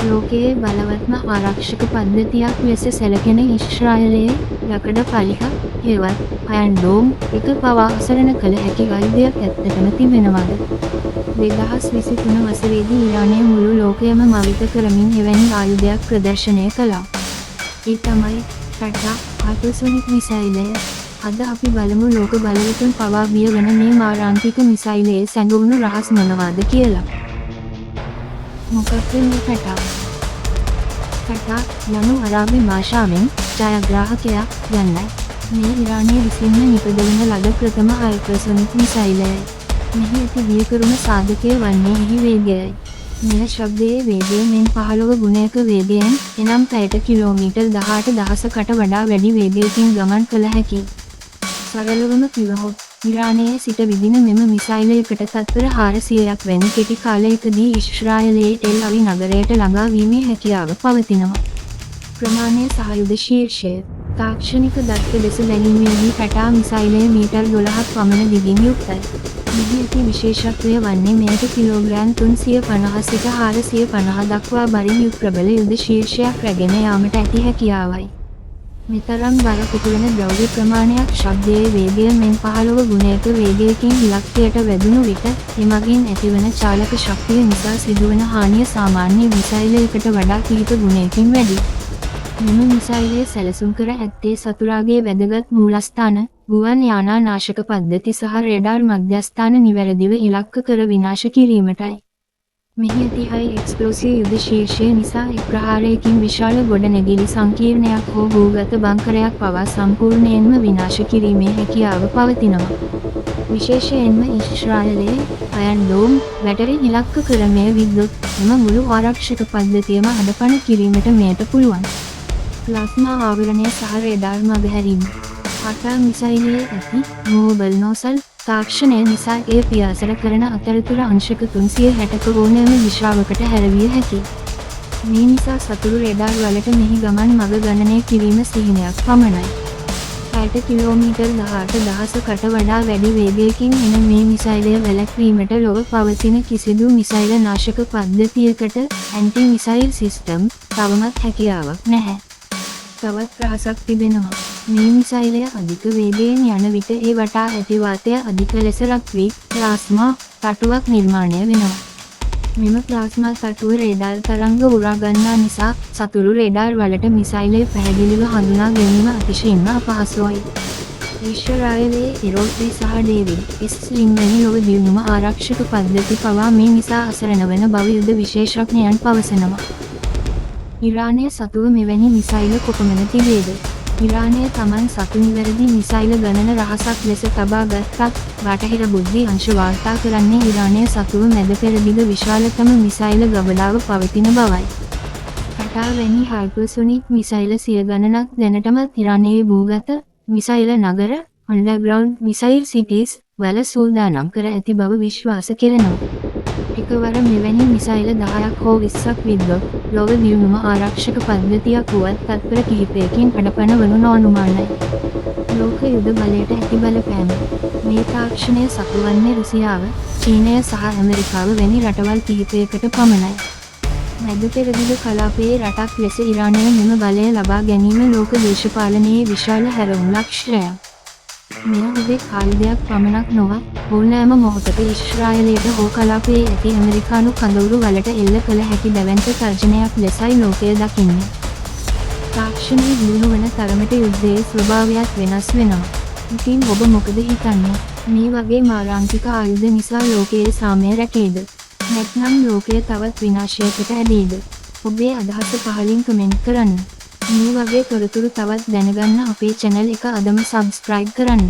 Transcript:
ලෝකයේ බලවත්ම ආරක්ෂක පද්ධතියක් ලෙස සැලකෙන ඊශ්‍රායලයේ යකඩ පලිහ හෙවත් අයන් ඩෝම් එක පවා අසරණ කළ හැකි ආයුධයක් ඇත්තටම තිබෙනවද? 2023 වසරේදී ඉරානය මුළු ලෝකයම මවිත කරමින් එවැනි ආයුධයක් ප්‍රදර්ශනය කළා. ඒ තමයි ෆැටා හයිපර්සොනික් මිසයිලය. අද අපි බලමු ලෝක බලවතුන් පවා බිය වන මේ මාරාන්තික මිසයිලයේ සැඟවුණු රහස් මොනවාද කියලා. මොකක්ද මේ ෆැටා? ෆැටා යනු අරාබි භාෂාවෙන් ජයග්‍රාහකයා යන්නයි. මේ ඉරානය විසින්ම නිපදවන ලද ප්‍රථම හයිපර්සොනික් මිසයිලයයි. මෙහි ඇති බියකරුණ සාධකය වන්නේ එහි වේගයයි. මෙය ශබ්දයේ වේගය මෙන් 15 ගුණයක වේගයෙන් එනම් පැයට කිලෝමීටර් 18,000කට වඩා වැඩි වේගයකින් ගමන් කළ හැකියි. සරලවම කිවහොත් ඉරානයේ සිට විදින මෙම මිසයිලයකට තත්පර 400ක් වැනි කෙටි කාලයකදී ඊශ්‍රායලයේ ටෙල් අවි නගරයට ළඟා වීමේ හැකියාව පවතිනවා. ප්‍රමාණය සහ යුද ශීර්ෂය තාක්ෂණික දත්ත ලෙස බැලීමේදී ෆැටා මිසයිලය මීටර් 12ක් පමණ දිගින් යුක්තයි. මෙහි ඇති විශේෂත්වය වන්නේ මෙයට කිලෝග්‍රෑම් 350 සිට 450 දක්වා බරින් යුත් ප්‍රබල යුද ශීර්ෂයක් රැගෙන යාමට ඇති හැකියාවයි. මෙතරම් බර පුපුරන ද්‍රව්‍ය ප්‍රමාණයක් ශබ්දයේ වේගය මෙන් 15 ගුණයක වේගයකින් ඉලක්කයට වැදුණු විට එමගින් ඇතිවන චාලක ශක්තිය නිසා සිදුවන හානිය සාමාන්‍ය මිසයිලයකට වඩා කීප ගුණයකින් වැඩි. මෙම මිසයිලය සැලසුම් කර ඇත්තේ සතුරාගේ වැදගත් මූලස්ථාන, ගුවන් යානා නාශක පද්ධති සහ රේඩාර් මධ්‍යස්ථාන නිවැරදිව ඉලක්ක කර විනාශ කිරීමටයි. මෙහි ඇති හයි එක්ස්ප්ලෝසිව් යුද ශීර්ෂය නිසා එක් ප්‍රහාරයකින් විශාල ගොඩනැගිලි සංකීර්ණයක් හෝ භූගත බංකරයක් පවා සම්පූර්ණයෙන්ම විනාශ කිරීමේ හැකියාව පවතිනවා. විශේෂයෙන්ම ඊශ්‍රායලයේ අයන් ඩෝම් බැටරි ඉලක්ක කරමය විද්‍යුත් එම මුළු ආරක්ෂක පද්ධතියම අඩපණ කිරීමට මෙයට පුළුවන්. ප්ලාස්මා ආවරණය සහ රේඩාර් මගහැරීම ෆැටා මිසයිලයේ ඇති මූවබල් නොසල් තාක්ෂණය නිසා එය පියාසර කරන අතරතුර අංශක 360ක ඕනෑම දිශාවකට හැරවිය හැකියි. මේ නිසා සතුරු රේඩාර් වලට මෙහි ගමන් මග ගණනය කිරීම සිහිනයක් පමණයි. පැයට කිලෝමීටර් 18,000කට වඩා වැඩි වේගයකින් එන මේ මිසයිලය වැළැක්වීමට ලොව පවතින කිසිදු මිසයිල නාශක පද්ධතියකට ඇන්ටි මිසයිල් සිස්ටම් තවමත් හැකියාවක් නැහැ. තවත් රහසක් තිබෙනවා. මේ මිසයිලය අධික වේගයෙන් යන විට ඒ වටා ඇති වාතය අධික ලෙස රත් වී ප්ලාස්මා තටුවක් නිර්මාණය වෙනවා. මෙම ප්ලාස්මා තටුව රේඩාර් තරංග උරා ගන්නා නිසා සතුරු රේඩාර් වලට මිසයිලය පැහැදිලිව හඳුනා ගැනීම අතිශයින්ම අපහසුයි. ඊශ්‍රායලයේ ඒරෝස්පේස් සහ ඩේවිඩ් එස් ස්ලිං වැනි ලොව දියුණුම ආරක්ෂක පද්ධති පවා මේ නිසා අසරණ වන බව යුද විශේෂඥයන් පවසනවා. ඉරානය සතුව මෙවැනි මිසයිල කොපමණ තිබේද? ඉරානය තමන් සතු නිවැරදි මිසයිල ගණන රහසක් ලෙස තබා ගත්තත් බටහිර බුද්ධි අංශ වාර්තා කරන්නේ ඉරානය සතුව මැද පෙරදිග විශාලතම මිසයිල ගබඩාව පවතින බවයි. ෆැටා වැනි හයිපර්සොනික් මිසයිල සිය ගණනක් දැනටමත් ඉරානයේ භූගත මිසයිල නගර අන්ඩර්ග්‍රවුන්ඩ් මිසයිල් සිටිස් වල සූදානම් කර ඇති බව විශ්වාස කෙරෙනවා. එකවර මෙවැනි මිසයිල 10ක් හෝ 20ක් විද්දොත් ලොව දියුණුම ආරක්ෂක පද්ධතියක් වුවත් තත්පර කිහිපයකින් අඩපණ වනු නොඅනුමානයි. ලෝක යුද බලයට ඇති බලපෑම මේ තාක්ෂණය සතුවන්නේ රුසියාව, චීනය සහ ඇමරිකාව වැනි රටවල් කිහිපයකට පමණයි. මැද පෙරදිග කලාපයේ රටක් ලෙස ඉරානය මෙම බලය ලබා ගැනීම ලෝක දේශපාලනයේ විශාල හැරවුම් ලක්ෂණයක්. මෙය හුදෙක් ආයුධයක් පමණක් නොව ඕනෑම මොහොතක ඊශ්‍රායලයට හෝ කලාපයේ ඇති ඇමරිකානු කඳවුරු වලට එල්ල කළ හැකි දැවැන්ත තර්ජනයක් ලෙසයි ලෝකය දකින්නේ. තාක්ෂණය දියුණු වන තරමට යුද්ධයේ ස්වභාවයත් වෙනස් වෙනවා. ඉතින් ඔබ මොකද හිතන්නේ? මේ වගේ මාරාන්තික ආයුධ නිසා ලෝකයේ සාමය රැකේද? නැත්නම් ලෝකය තවත් විනාශයකට ඇදෙයිද? ඔබේ අදහස පහලින් කමෙන්ට් කරන්න. මේ වගේ තොරතුරු තවත් දැනගන්න අපේ channel එක අදම subscribe කරන්න.